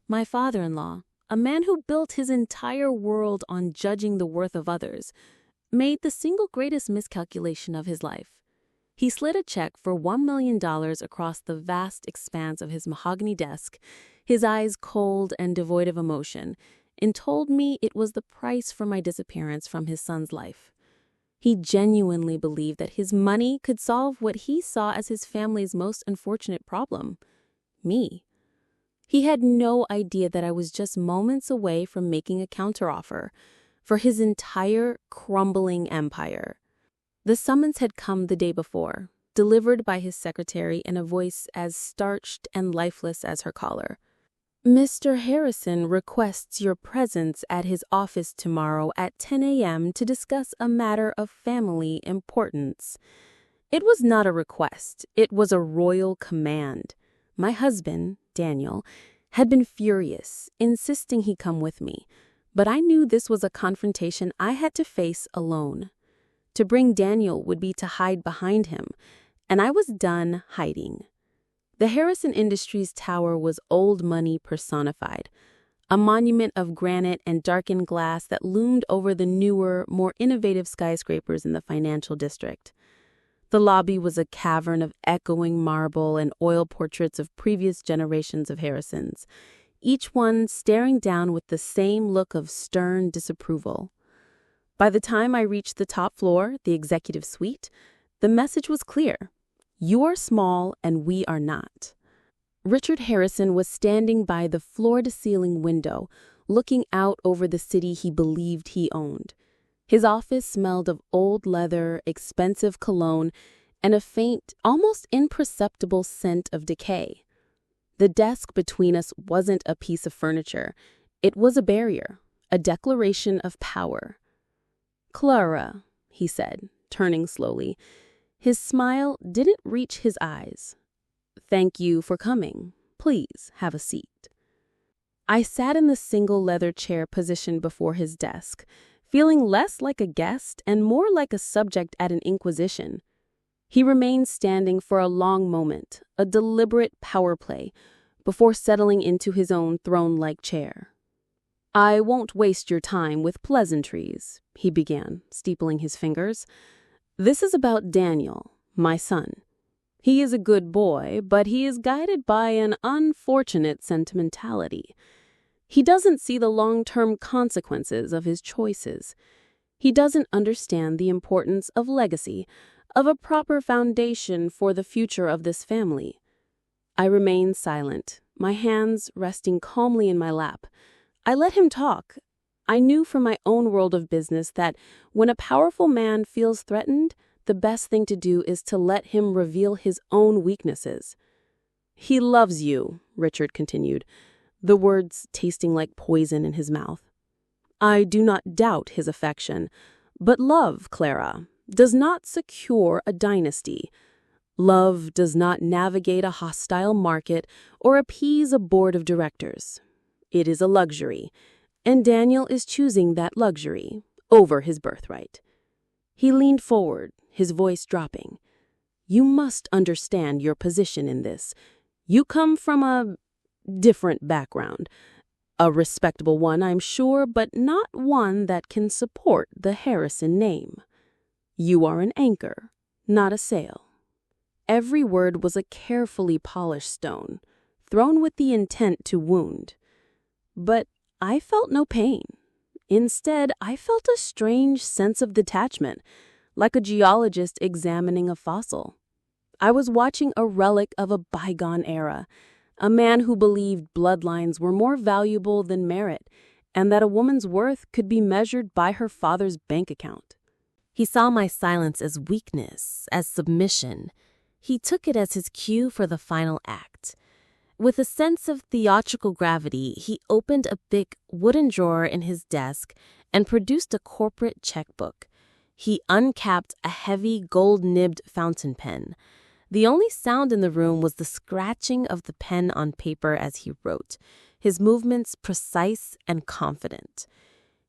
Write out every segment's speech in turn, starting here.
My father-in-law, a man who built his entire world on judging the worth of others, made the single greatest miscalculation of his life. He slid a check for $1 million across the vast expanse of his mahogany desk, his eyes cold and devoid of emotion, and told me it was the price for my disappearance from his son's life. He genuinely believed that his money could solve what he saw as his family's most unfortunate problem: me. He had no idea that I was just moments away from making a counteroffer for his entire crumbling empire. The summons had come the day before, delivered by his secretary in a voice as starched and lifeless as her caller. Mr. Harrison requests your presence at his office tomorrow at 10 a.m. to discuss a matter of family importance. It was not a request, it was a royal command. My husband, Daniel, had been furious, insisting he come with me, but I knew this was a confrontation I had to face alone. To bring Daniel would be to hide behind him, and I was done hiding. The Harrison Industries Tower was old money personified, a monument of granite and darkened glass that loomed over the newer, more innovative skyscrapers in the financial district. The lobby was a cavern of echoing marble and oil portraits of previous generations of Harrisons, each one staring down with the same look of stern disapproval. By the time I reached the top floor, the executive suite, the message was clear. You are small and we are not. Richard Harrison was standing by the floor-to-ceiling window, looking out over the city he believed he owned. His office smelled of old leather, expensive cologne, and a faint, almost imperceptible scent of decay. The desk between us wasn't a piece of furniture. It was a barrier, a declaration of power. Clara, he said, turning slowly. His smile didn't reach his eyes. Thank you for coming. Please have a seat. I sat in the single leather chair positioned before his desk, feeling less like a guest and more like a subject at an inquisition. He remained standing for a long moment, a deliberate power play, before settling into his own throne-like chair. I won't waste your time with pleasantries, he began, steepling his fingers. This is about Daniel, my son. He is a good boy, but he is guided by an unfortunate sentimentality. He doesn't see the long-term consequences of his choices. He doesn't understand the importance of legacy, of a proper foundation for the future of this family. I remained silent, my hands resting calmly in my lap. I let him talk. I knew from my own world of business that when a powerful man feels threatened, the best thing to do is to let him reveal his own weaknesses. He loves you, Richard continued, the words tasting like poison in his mouth. I do not doubt his affection, but love, Clara, does not secure a dynasty. Love does not navigate a hostile market or appease a board of directors. It is a luxury, and Daniel is choosing that luxury over his birthright. He leaned forward, his voice dropping. You must understand your position in this. You come from a different background. A respectable one, I'm sure, but not one that can support the Harrison name. You are an anchor, not a sail. Every word was a carefully polished stone, thrown with the intent to wound. But I felt no pain. Instead, I felt a strange sense of detachment, like a geologist examining a fossil. I was watching a relic of a bygone era, a man who believed bloodlines were more valuable than merit, and that a woman's worth could be measured by her father's bank account. He saw my silence as weakness, as submission. He took it as his cue for the final act. With a sense of theatrical gravity, he opened a big wooden drawer in his desk and produced a corporate checkbook. He uncapped a heavy, gold-nibbed fountain pen. The only sound in the room was the scratching of the pen on paper as he wrote, his movements precise and confident.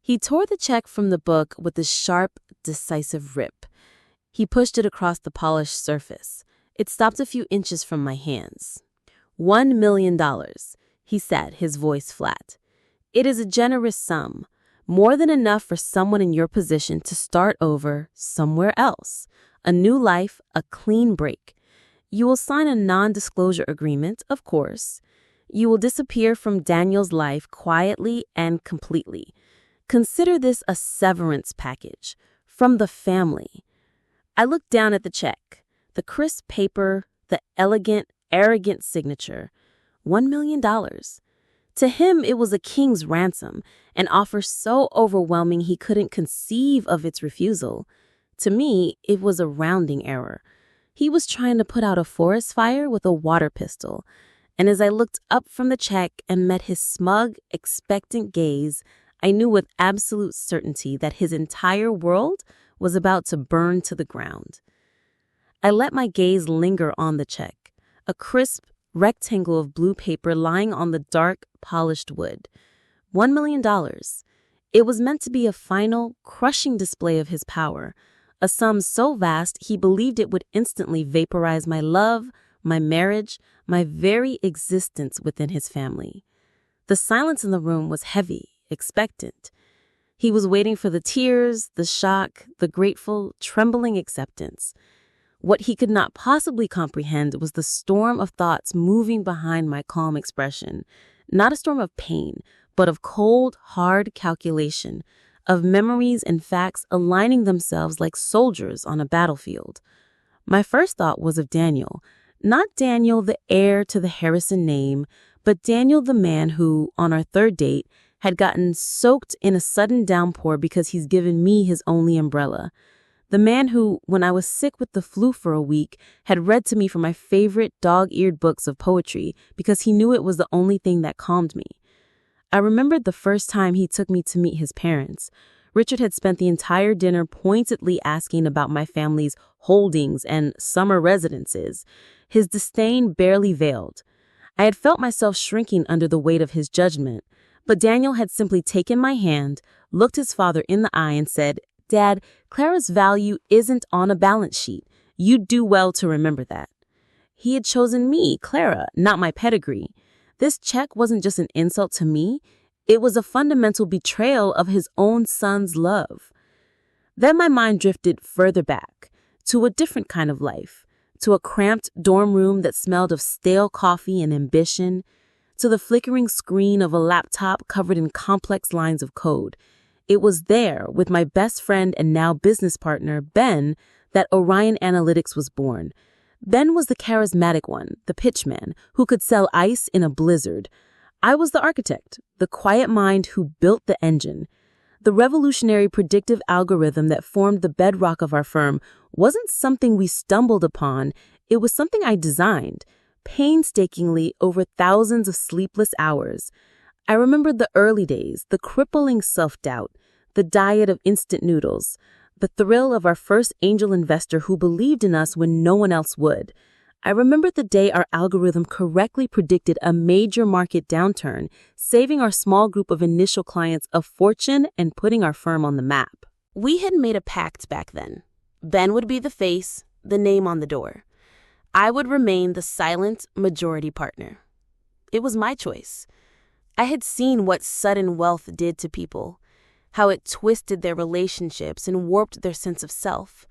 He tore the check from the book with a sharp, decisive rip. He pushed it across the polished surface. It stopped a few inches from my hands. $1 million. he said, his voice flat. "It is a generous sum, more than enough for someone in your position to start over somewhere else. A new life, a clean break. You will sign a non-disclosure agreement, of course. You will disappear from Daniel's life quietly and completely. Consider this a severance package from the family." I looked down at the check, the crisp paper, the elegant, arrogant signature. $1 million. To him, it was a king's ransom, an offer so overwhelming he couldn't conceive of its refusal. To me, it was a rounding error. He was trying to put out a forest fire with a water pistol. And as I looked up from the check and met his smug, expectant gaze, I knew with absolute certainty that his entire world was about to burn to the ground. I let my gaze linger on the check, a crisp rectangle of blue paper lying on the dark, polished wood. $1 million. It was meant to be a final, crushing display of his power, a sum so vast he believed it would instantly vaporize my love, my marriage, my very existence within his family. The silence in the room was heavy, expectant. He was waiting for the tears, the shock, the grateful, trembling acceptance. What he could not possibly comprehend was the storm of thoughts moving behind my calm expression. Not a storm of pain, but of cold, hard calculation, of memories and facts aligning themselves like soldiers on a battlefield. My first thought was of Daniel. Not Daniel, the heir to the Harrison name, but Daniel, the man who, on our third date, had gotten soaked in a sudden downpour because he's given me his only umbrella. The man who, when I was sick with the flu for a week, had read to me from my favorite dog-eared books of poetry because he knew it was the only thing that calmed me. I remembered the first time he took me to meet his parents. Richard had spent the entire dinner pointedly asking about my family's holdings and summer residences, his disdain barely veiled. I had felt myself shrinking under the weight of his judgment, but Daniel had simply taken my hand, looked his father in the eye and said, "Dad, Clara's value isn't on a balance sheet. You'd do well to remember that." He had chosen me, Clara, not my pedigree. This check wasn't just an insult to me. It was a fundamental betrayal of his own son's love. Then my mind drifted further back, to a different kind of life, to a cramped dorm room that smelled of stale coffee and ambition, to the flickering screen of a laptop covered in complex lines of code. It was there, with my best friend and now business partner, Ben, that Orion Analytics was born. Ben was the charismatic one, the pitchman, who could sell ice in a blizzard. I was the architect, the quiet mind who built the engine. The revolutionary predictive algorithm that formed the bedrock of our firm wasn't something we stumbled upon, it was something I designed, painstakingly over thousands of sleepless hours. I remembered the early days, the crippling self-doubt, the diet of instant noodles, the thrill of our first angel investor who believed in us when no one else would. I remembered the day our algorithm correctly predicted a major market downturn, saving our small group of initial clients a fortune and putting our firm on the map. We had made a pact back then. Ben would be the face, the name on the door. I would remain the silent majority partner. It was my choice. I had seen what sudden wealth did to people, how it twisted their relationships and warped their sense of self.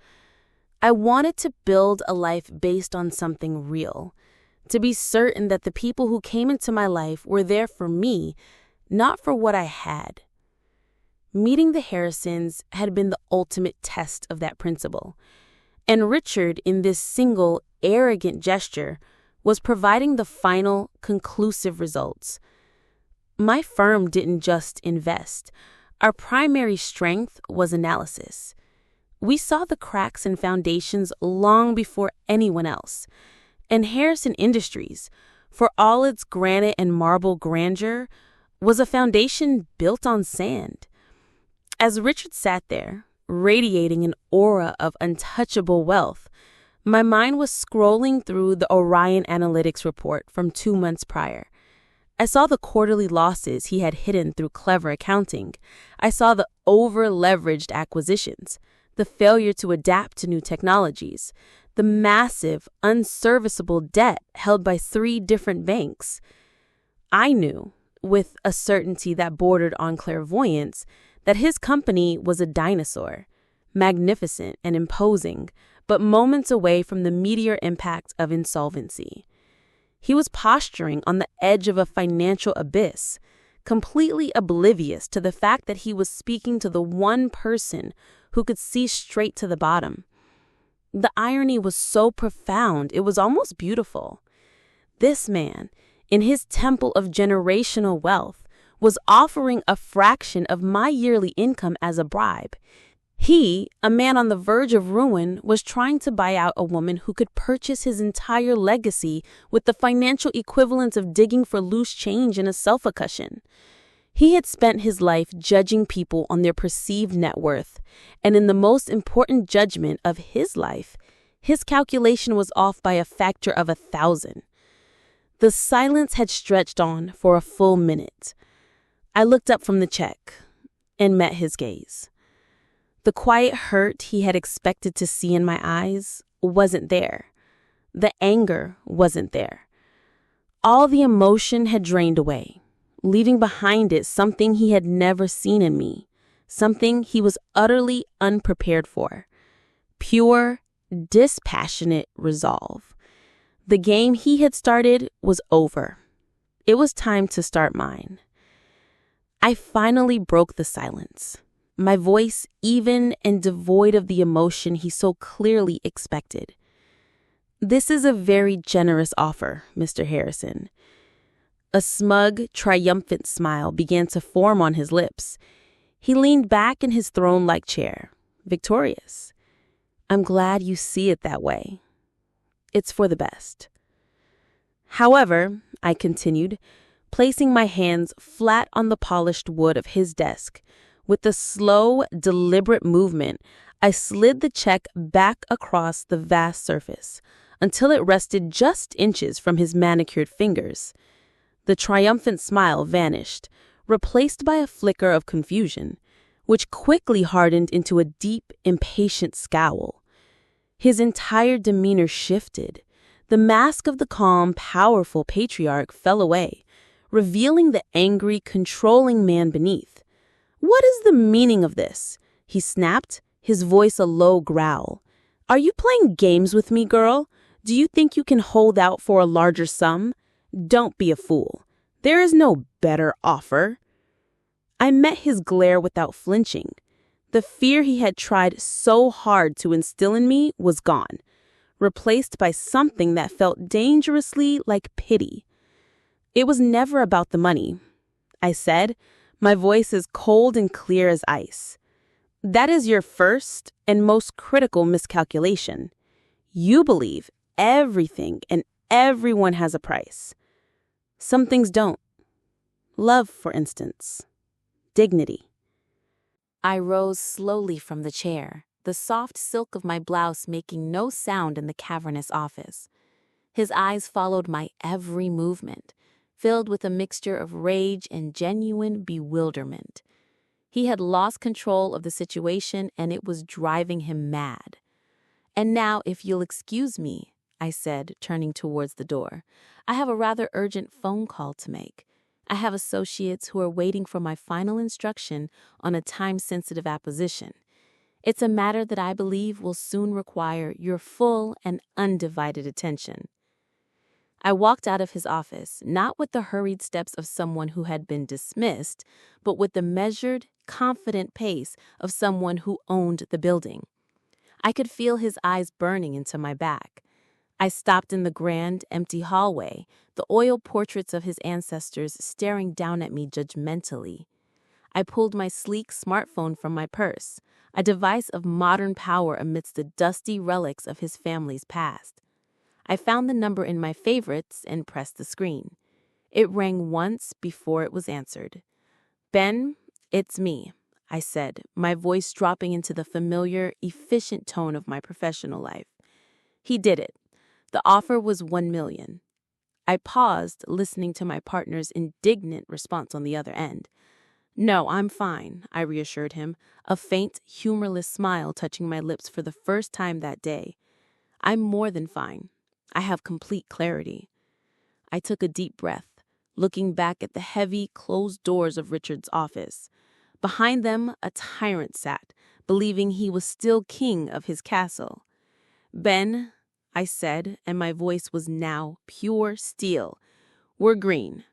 I wanted to build a life based on something real, to be certain that the people who came into my life were there for me, not for what I had. Meeting the Harrisons had been the ultimate test of that principle, and Richard, in this single, arrogant gesture, was providing the final, conclusive results. My firm didn't just invest. Our primary strength was analysis. We saw the cracks and foundations long before anyone else. And Harrison Industries, for all its granite and marble grandeur, was a foundation built on sand. As Richard sat there, radiating an aura of untouchable wealth, my mind was scrolling through the Orion Analytics report from 2 months prior. I saw the quarterly losses he had hidden through clever accounting. I saw the over-leveraged acquisitions, the failure to adapt to new technologies, the massive, unserviceable debt held by 3 different banks. I knew, with a certainty that bordered on clairvoyance, that his company was a dinosaur, magnificent and imposing, but moments away from the meteor impact of insolvency. He was posturing on the edge of a financial abyss, completely oblivious to the fact that he was speaking to the one person who could see straight to the bottom. The irony was so profound, it was almost beautiful. This man, in his temple of generational wealth, was offering a fraction of my yearly income as a bribe. He, a man on the verge of ruin, was trying to buy out a woman who could purchase his entire legacy with the financial equivalent of digging for loose change in a sofa cushion. He had spent his life judging people on their perceived net worth, and in the most important judgment of his life, his calculation was off by a factor of 1,000. The silence had stretched on for a full minute. I looked up from the check and met his gaze. The quiet hurt he had expected to see in my eyes wasn't there. The anger wasn't there. All the emotion had drained away, leaving behind it something he had never seen in me, something he was utterly unprepared for. Pure, dispassionate resolve. The game he had started was over. It was time to start mine. I finally broke the silence, my voice even and devoid of the emotion he so clearly expected. This is a very generous offer, Mr. Harrison. A smug, triumphant smile began to form on his lips. He leaned back in his throne-like chair, victorious. I'm glad you see it that way. It's for the best. However, I continued, placing my hands flat on the polished wood of his desk, with a slow, deliberate movement, I slid the check back across the vast surface until it rested just inches from his manicured fingers. The triumphant smile vanished, replaced by a flicker of confusion, which quickly hardened into a deep, impatient scowl. His entire demeanor shifted. The mask of the calm, powerful patriarch fell away, revealing the angry, controlling man beneath. What is the meaning of this? He snapped, his voice a low growl. Are you playing games with me, girl? Do you think you can hold out for a larger sum? Don't be a fool. There is no better offer. I met his glare without flinching. The fear he had tried so hard to instill in me was gone, replaced by something that felt dangerously like pity. It was never about the money, I said, my voice as cold and clear as ice. That is your first and most critical miscalculation. You believe everything and everyone has a price. Some things don't. Love, for instance. Dignity. I rose slowly from the chair, the soft silk of my blouse making no sound in the cavernous office. His eyes followed my every movement, filled with a mixture of rage and genuine bewilderment. He had lost control of the situation, and it was driving him mad. And now, if you'll excuse me, I said, turning towards the door, I have a rather urgent phone call to make. I have associates who are waiting for my final instruction on a time-sensitive apposition. It's a matter that I believe will soon require your full and undivided attention. I walked out of his office, not with the hurried steps of someone who had been dismissed, but with the measured, confident pace of someone who owned the building. I could feel his eyes burning into my back. I stopped in the grand, empty hallway, the oil portraits of his ancestors staring down at me judgmentally. I pulled my sleek smartphone from my purse, a device of modern power amidst the dusty relics of his family's past. I found the number in my favorites and pressed the screen. It rang once before it was answered. Ben, it's me, I said, my voice dropping into the familiar, efficient tone of my professional life. He did it. The offer was $1 million. I paused, listening to my partner's indignant response on the other end. No, I'm fine, I reassured him, a faint, humorless smile touching my lips for the first time that day. I'm more than fine. I have complete clarity. I took a deep breath, looking back at the heavy, closed doors of Richard's office. Behind them, a tyrant sat, believing he was still king of his castle. "Ben," I said, and my voice was now pure steel, "we're green.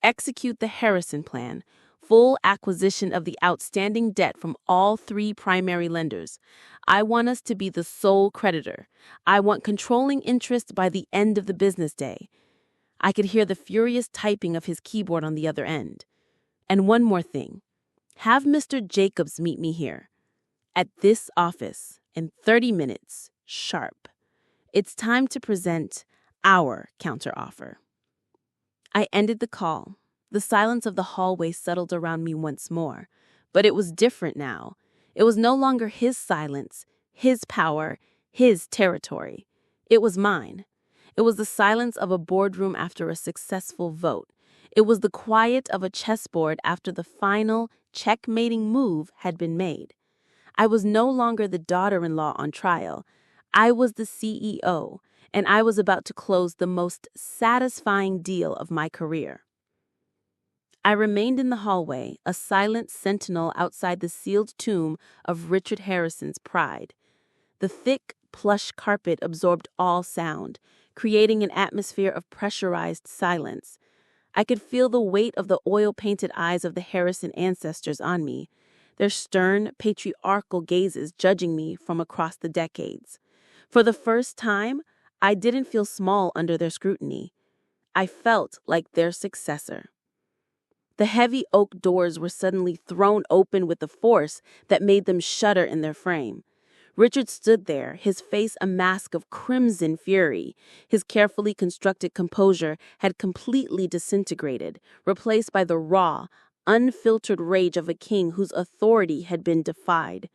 Execute the Harrison plan, full acquisition of the outstanding debt from all three primary lenders. I want us to be the sole creditor. I want controlling interest by the end of the business day." I could hear the furious typing of his keyboard on the other end. "And one more thing. Have Mr. Jacobs meet me here, at this office, in 30 minutes, sharp. It's time to present our counteroffer." I ended the call. The silence of the hallway settled around me once more. But it was different now. It was no longer his silence, his power, his territory. It was mine. It was the silence of a boardroom after a successful vote. It was the quiet of a chessboard after the final, checkmating move had been made. I was no longer the daughter-in-law on trial. I was the CEO, and I was about to close the most satisfying deal of my career. I remained in the hallway, a silent sentinel outside the sealed tomb of Richard Harrison's pride. The thick, plush carpet absorbed all sound, creating an atmosphere of pressurized silence. I could feel the weight of the oil-painted eyes of the Harrison ancestors on me, their stern, patriarchal gazes judging me from across the decades. For the first time, I didn't feel small under their scrutiny. I felt like their successor. The heavy oak doors were suddenly thrown open with a force that made them shudder in their frame. Richard stood there, his face a mask of crimson fury. His carefully constructed composure had completely disintegrated, replaced by the raw, unfiltered rage of a king whose authority had been defied.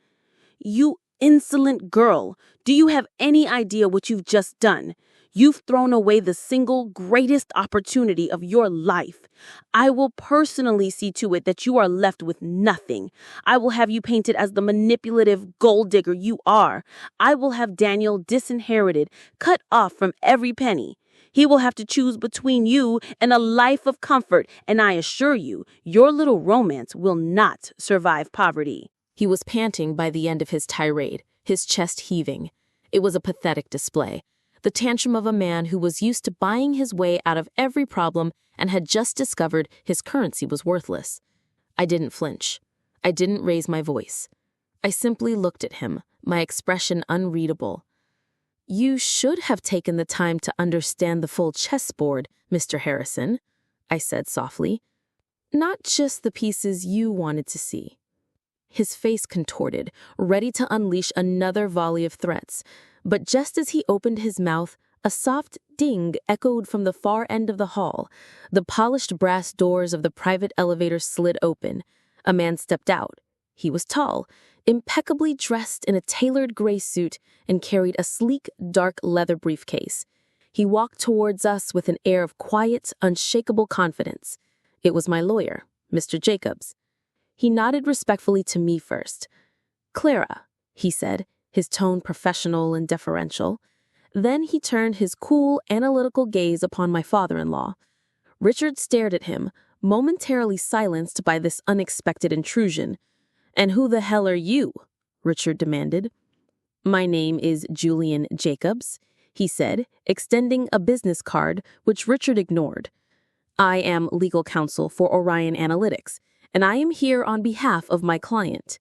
"You insolent girl! Do you have any idea what you've just done? You've thrown away the single greatest opportunity of your life. I will personally see to it that you are left with nothing. I will have you painted as the manipulative gold digger you are. I will have Daniel disinherited, cut off from every penny. He will have to choose between you and a life of comfort, and I assure you, your little romance will not survive poverty." He was panting by the end of his tirade, his chest heaving. It was a pathetic display. The tantrum of a man who was used to buying his way out of every problem and had just discovered his currency was worthless. I didn't flinch. I didn't raise my voice. I simply looked at him, my expression unreadable. "You should have taken the time to understand the full chessboard, Mr. Harrison," I said softly. "Not just the pieces you wanted to see." His face contorted, ready to unleash another volley of threats. But just as he opened his mouth, a soft ding echoed from the far end of the hall. The polished brass doors of the private elevator slid open. A man stepped out. He was tall, impeccably dressed in a tailored gray suit, and carried a sleek, dark leather briefcase. He walked towards us with an air of quiet, unshakable confidence. It was my lawyer, Mr. Jacobs. He nodded respectfully to me first. "Clara," he said, his tone professional and deferential. Then he turned his cool, analytical gaze upon my father-in-law. Richard stared at him, momentarily silenced by this unexpected intrusion. "And who the hell are you?" Richard demanded. "My name is Julian Jacobs," he said, extending a business card, which Richard ignored. "I am legal counsel for Orion Analytics, and I am here on behalf of my client."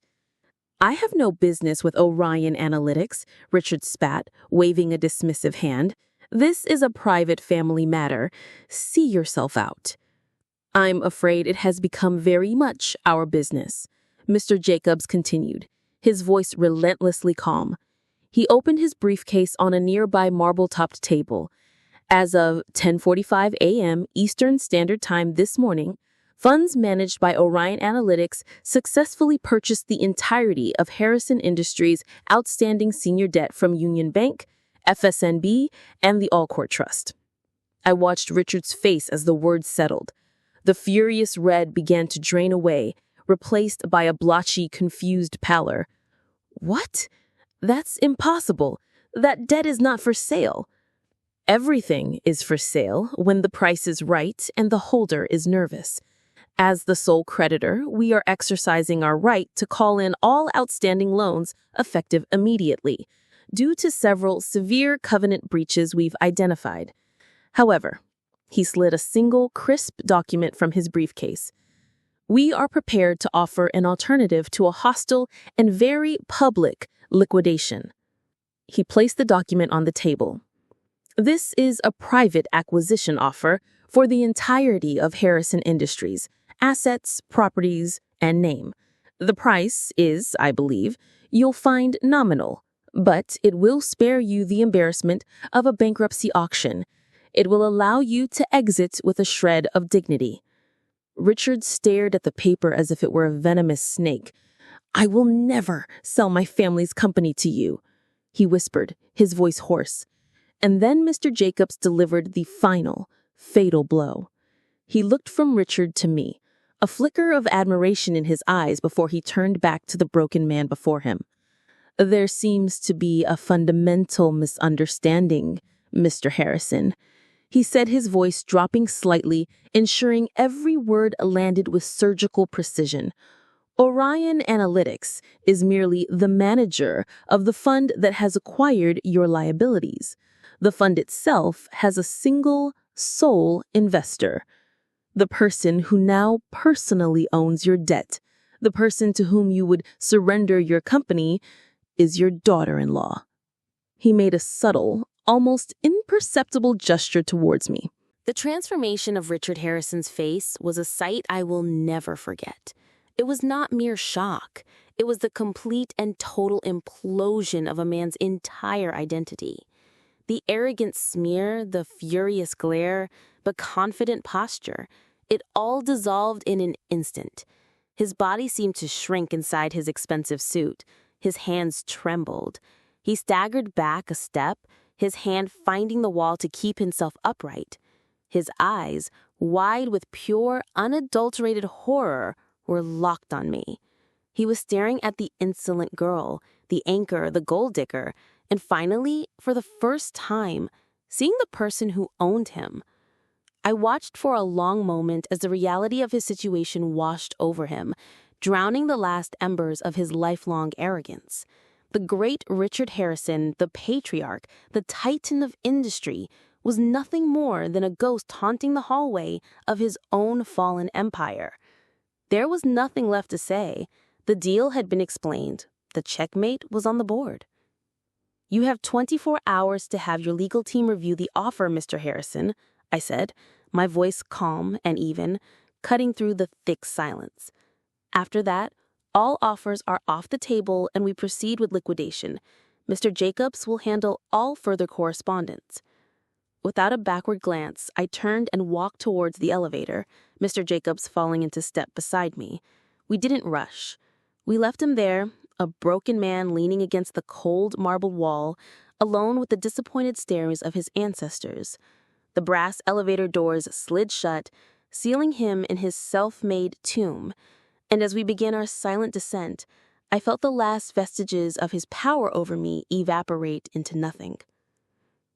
"I have no business with Orion Analytics," Richard spat, waving a dismissive hand. "This is a private family matter. See yourself out." "I'm afraid it has become very much our business," Mr. Jacobs continued, his voice relentlessly calm. He opened his briefcase on a nearby marble-topped table. "As of 10:45 a.m. Eastern Standard Time this morning, funds managed by Orion Analytics successfully purchased the entirety of Harrison Industries' outstanding senior debt from Union Bank, FSNB, and the Allcourt Trust." I watched Richard's face as the words settled. The furious red began to drain away, replaced by a blotchy, confused pallor. "What? That's impossible. That debt is not for sale." Everything is for sale when the price is right and the holder is nervous. As the sole creditor, we are exercising our right to call in all outstanding loans effective immediately, due to several severe covenant breaches we've identified. However, he slid a single, crisp document from his briefcase. We are prepared to offer an alternative to a hostile and very public liquidation. He placed the document on the table. This is a private acquisition offer for the entirety of Harrison Industries, assets, properties, and name. The price is, I believe, you'll find nominal, but it will spare you the embarrassment of a bankruptcy auction. It will allow you to exit with a shred of dignity. Richard stared at the paper as if it were a venomous snake. "I will never sell my family's company to you," he whispered, his voice hoarse. And then Mr. Jacobs delivered the final, fatal blow. He looked from Richard to me, a flicker of admiration in his eyes before he turned back to the broken man before him. "There seems to be a fundamental misunderstanding, Mr. Harrison," he said, his voice dropping slightly, ensuring every word landed with surgical precision. "Orion Analytics is merely the manager of the fund that has acquired your liabilities. The fund itself has a single, sole investor. The person who now personally owns your debt, the person to whom you would surrender your company, is your daughter-in-law." He made a subtle, almost imperceptible gesture towards me. The transformation of Richard Harrison's face was a sight I will never forget. It was not mere shock. It was the complete and total implosion of a man's entire identity. The arrogant smear, the furious glare, the confident posture, it all dissolved in an instant. His body seemed to shrink inside his expensive suit. His hands trembled. He staggered back a step, his hand finding the wall to keep himself upright. His eyes, wide with pure, unadulterated horror, were locked on me. He was staring at the insolent girl, the anchor, the gold digger, and finally, for the first time, seeing the person who owned him. I watched for a long moment as the reality of his situation washed over him, drowning the last embers of his lifelong arrogance. The great Richard Harrison, the patriarch, the titan of industry, was nothing more than a ghost haunting the hallway of his own fallen empire. There was nothing left to say. The deal had been explained. The checkmate was on the board. "You have 24 hours to have your legal team review the offer, Mr. Harrison," I said, my voice calm and even, cutting through the thick silence. "After that, all offers are off the table and we proceed with liquidation. Mr. Jacobs will handle all further correspondence." Without a backward glance, I turned and walked towards the elevator, Mr. Jacobs falling into step beside me. We didn't rush. We left him there, a broken man leaning against the cold marble wall, alone with the disappointed stares of his ancestors. The brass elevator doors slid shut, sealing him in his self-made tomb, and as we began our silent descent, I felt the last vestiges of his power over me evaporate into nothing.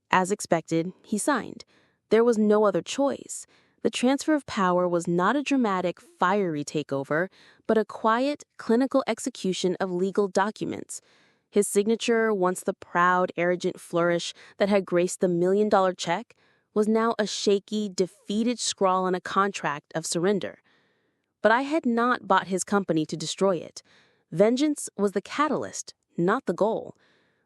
As expected, he signed. There was no other choice. The transfer of power was not a dramatic, fiery takeover, but a quiet, clinical execution of legal documents. His signature, once the proud, arrogant flourish that had graced the $1 million check, was now a shaky, defeated scrawl on a contract of surrender. But I had not bought his company to destroy it. Vengeance was the catalyst, not the goal.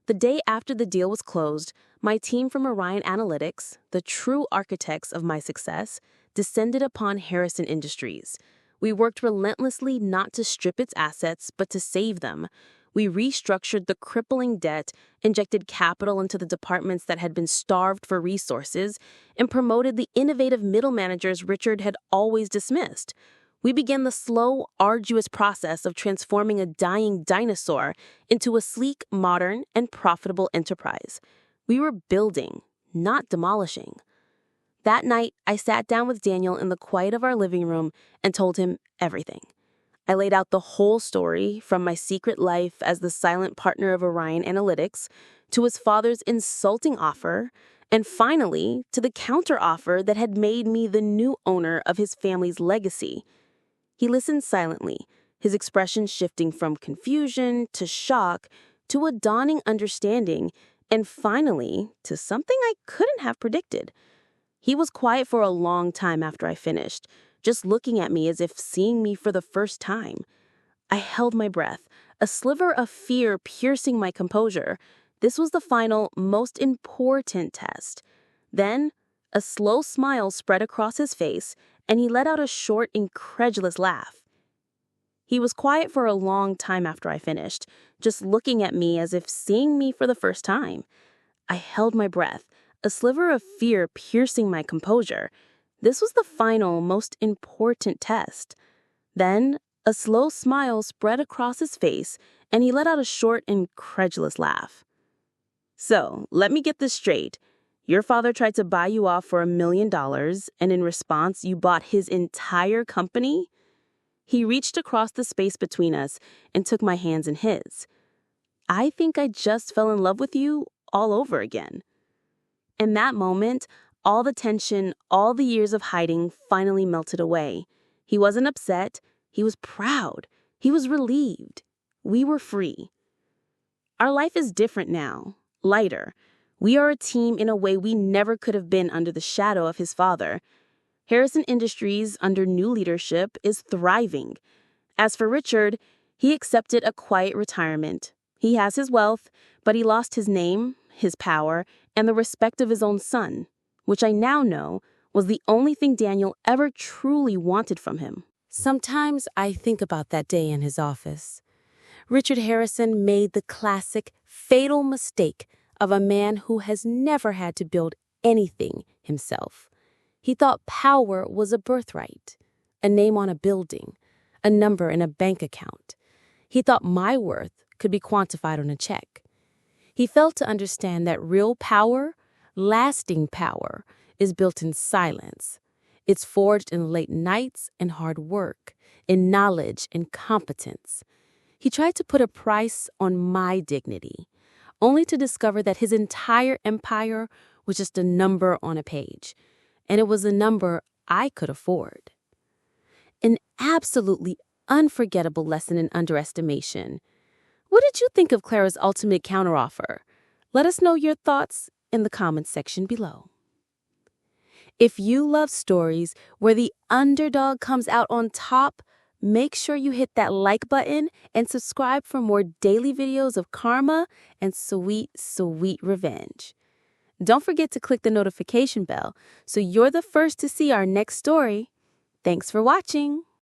The day after the deal was closed, my team from Orion Analytics, the true architects of my success, descended upon Harrison Industries. We worked relentlessly not to strip its assets, but to save them. We restructured the crippling debt, injected capital into the departments that had been starved for resources, and promoted the innovative middle managers Richard had always dismissed. We began the slow, arduous process of transforming a dying dinosaur into a sleek, modern, and profitable enterprise. We were building, not demolishing. That night, I sat down with Daniel in the quiet of our living room and told him everything. I laid out the whole story, from my secret life as the silent partner of Orion Analytics to his father's insulting offer, And finally, to the counteroffer that had made me the new owner of his family's legacy. He listened silently, his expression shifting from confusion to shock to a dawning understanding, and finally to something I couldn't have predicted. He was quiet for a long time after I finished, just looking at me as if seeing me for the first time. I held my breath, a sliver of fear piercing my composure. This was the final, most important test. Then, a slow smile spread across his face, and he let out a short, incredulous laugh. He was quiet for a long time after I finished, just looking at me as if seeing me for the first time. I held my breath, a sliver of fear piercing my composure. This was the final, most important test. Then, a slow smile spread across his face, and he let out a short, incredulous laugh. So, let me get this straight. Your father tried to buy you off for $1 million, and in response, you bought his entire company? He reached across the space between us and took my hands in his. I think I just fell in love with you all over again. In that moment, all the tension, all the years of hiding finally melted away. He wasn't upset. He was proud. He was relieved. We were free. Our life is different now, lighter. We are a team in a way we never could have been under the shadow of his father. Harrison Industries, under new leadership, is thriving. As for Richard, he accepted a quiet retirement. He has his wealth, but he lost his name, his power, and the respect of his own son, which I now know was the only thing Daniel ever truly wanted from him. Sometimes I think about that day in his office. Richard Harrison made the classic, fatal mistake of a man who has never had to build anything himself. He thought power was a birthright, a name on a building, a number in a bank account. He thought my worth could be quantified on a check. He failed to understand that real power, lasting power, is built in silence. It's forged in late nights and hard work, in knowledge and competence. He tried to put a price on my dignity, only to discover that his entire empire was just a number on a page, and it was a number I could afford. An absolutely unforgettable lesson in underestimation. What did you think of Clara's ultimate counteroffer? Let us know your thoughts in the comments section below. If you love stories where the underdog comes out on top, make sure you hit that like button and subscribe for more daily videos of karma and sweet, sweet revenge. Don't forget to click the notification bell so you're the first to see our next story. Thanks for watching.